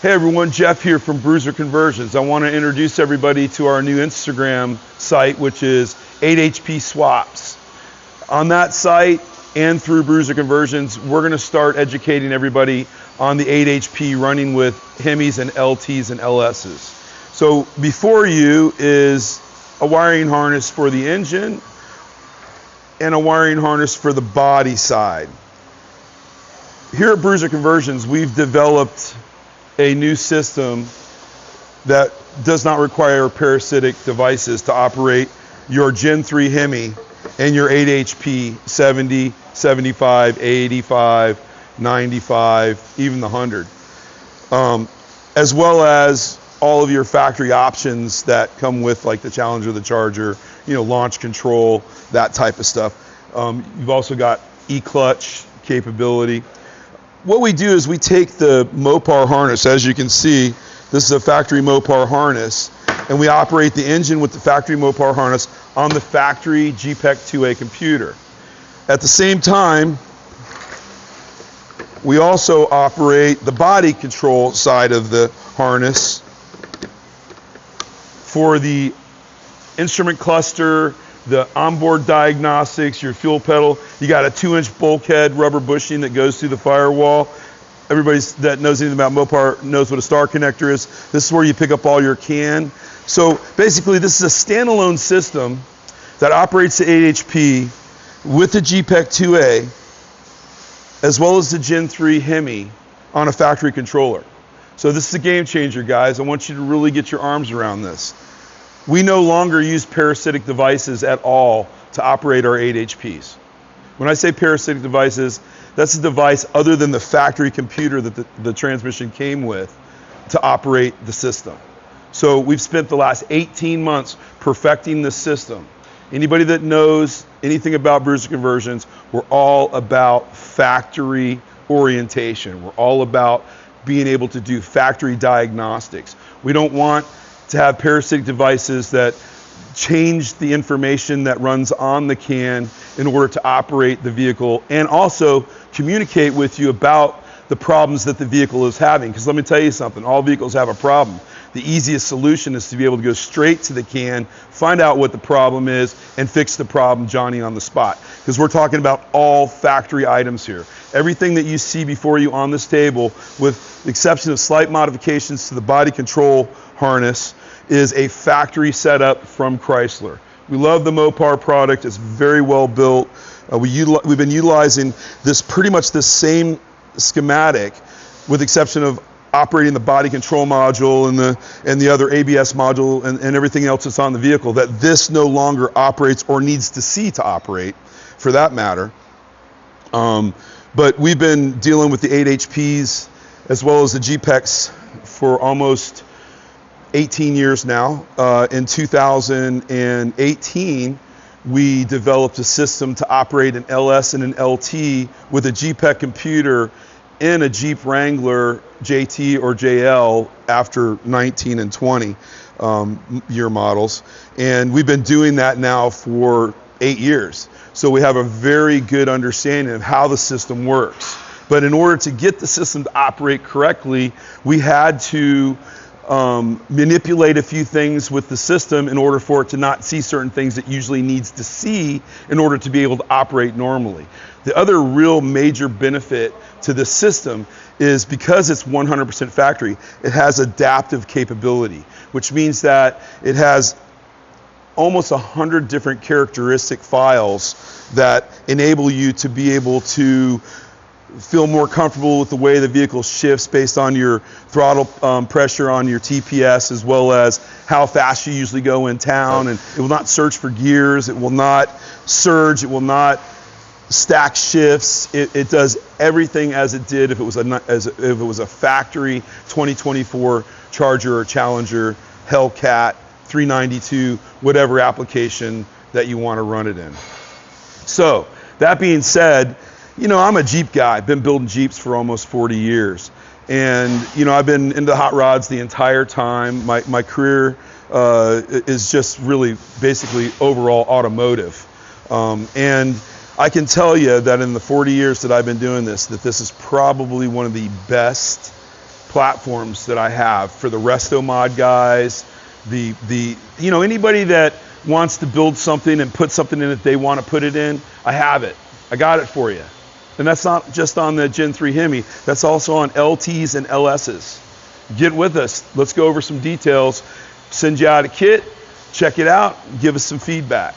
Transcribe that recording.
Hey everyone, Jeff here from Bruiser Conversions. I want to introduce everybody to our new Instagram site, which is 8HP Swaps. On that site and through Bruiser Conversions, we're going to start educating everybody on the 8HP running with Hemis and LTs and LSs. So before you is a wiring harness for the engine and a wiring harness for the body side. Here at Bruiser Conversions, we've developed a new system that does not require parasitic devices to operate your Gen 3 Hemi and your 8HP 70, 75, 85, 95, even the 100. As well as all of your factory options that come with, like the Challenger, the Charger, launch control, that type of stuff. You've also got e-clutch capability. What we do is we take the Mopar harness, as you can see, this is a factory Mopar harness, and we operate the engine with the factory Mopar harness on the factory GPEC2A computer. At the same time, we also operate the body control side of the harness for the instrument cluster, the onboard diagnostics, your fuel pedal. You got a 2-inch bulkhead rubber bushing that goes through the firewall. Everybody that knows anything about Mopar knows what a star connector is. This is where you pick up all your CAN. So basically this is a standalone system that operates the 8HP with the GPEC2A as well as the Gen 3 Hemi on a factory controller. So this is a game changer, guys. I want you to really get your arms around this. We no longer use parasitic devices at all to operate our 8HPs. When I say parasitic devices, that's a device other than the factory computer that the transmission came with to operate the system. So we've spent the last 18 months perfecting this system. Anybody that knows anything about Bruiser Conversions, we're all about factory orientation. We're all about being able to do factory diagnostics. We don't want to have parasitic devices that change the information that runs on the CAN in order to operate the vehicle and also communicate with you about the problems that the vehicle is having. Because let me tell you something, all vehicles have a problem. The easiest solution is to be able to go straight to the CAN, find out what the problem is, and fix the problem Johnny on the spot. Because we're talking about all factory items here. Everything that you see before you on this table, with the exception of slight modifications to the body control harness, is a factory setup from Chrysler. We love the Mopar product. It's very well built. We've been utilizing this pretty much the same schematic, with the exception of operating the body control module and the other ABS module and everything else that's on the vehicle that this no longer operates or needs to see to operate, for that matter. But we've been dealing with the 8HPs as well as the GPECs for almost 18 years now. In 2018, we developed a system to operate an LS and an LT with a GPEC computer in a Jeep Wrangler JT or JL after 19 and 20 year models. And we've been doing that now for 8 years. So we have a very good understanding of how the system works. But in order to get the system to operate correctly, we had to manipulate a few things with the system in order for it to not see certain things it usually needs to see in order to be able to operate normally. The other real major benefit to this system is because it's 100% factory, it has adaptive capability, which means that it has almost 100 different characteristic files that enable you to be able to feel more comfortable with the way the vehicle shifts based on your throttle pressure on your TPS, as well as how fast you usually go in town. And it will not search for gears, it will not surge, it will not stack shifts. It does everything as it did if it was a factory 2024 Charger or Challenger, Hellcat, 392, whatever application that you want to run it in. So that being said, I'm a Jeep guy. I've been building Jeeps for almost 40 years. And, I've been into hot rods the entire time. My career is just really basically overall automotive. And I can tell you that in the 40 years that I've been doing this, that this is probably one of the best platforms that I have for the resto mod guys, anybody that wants to build something and put something in it they want to put it in, I have it. I got it for you. And that's not just on the Gen 3 Hemi, that's also on LTs and LSs. Get with us. Let's go over some details. Send you out a kit, check it out, give us some feedback.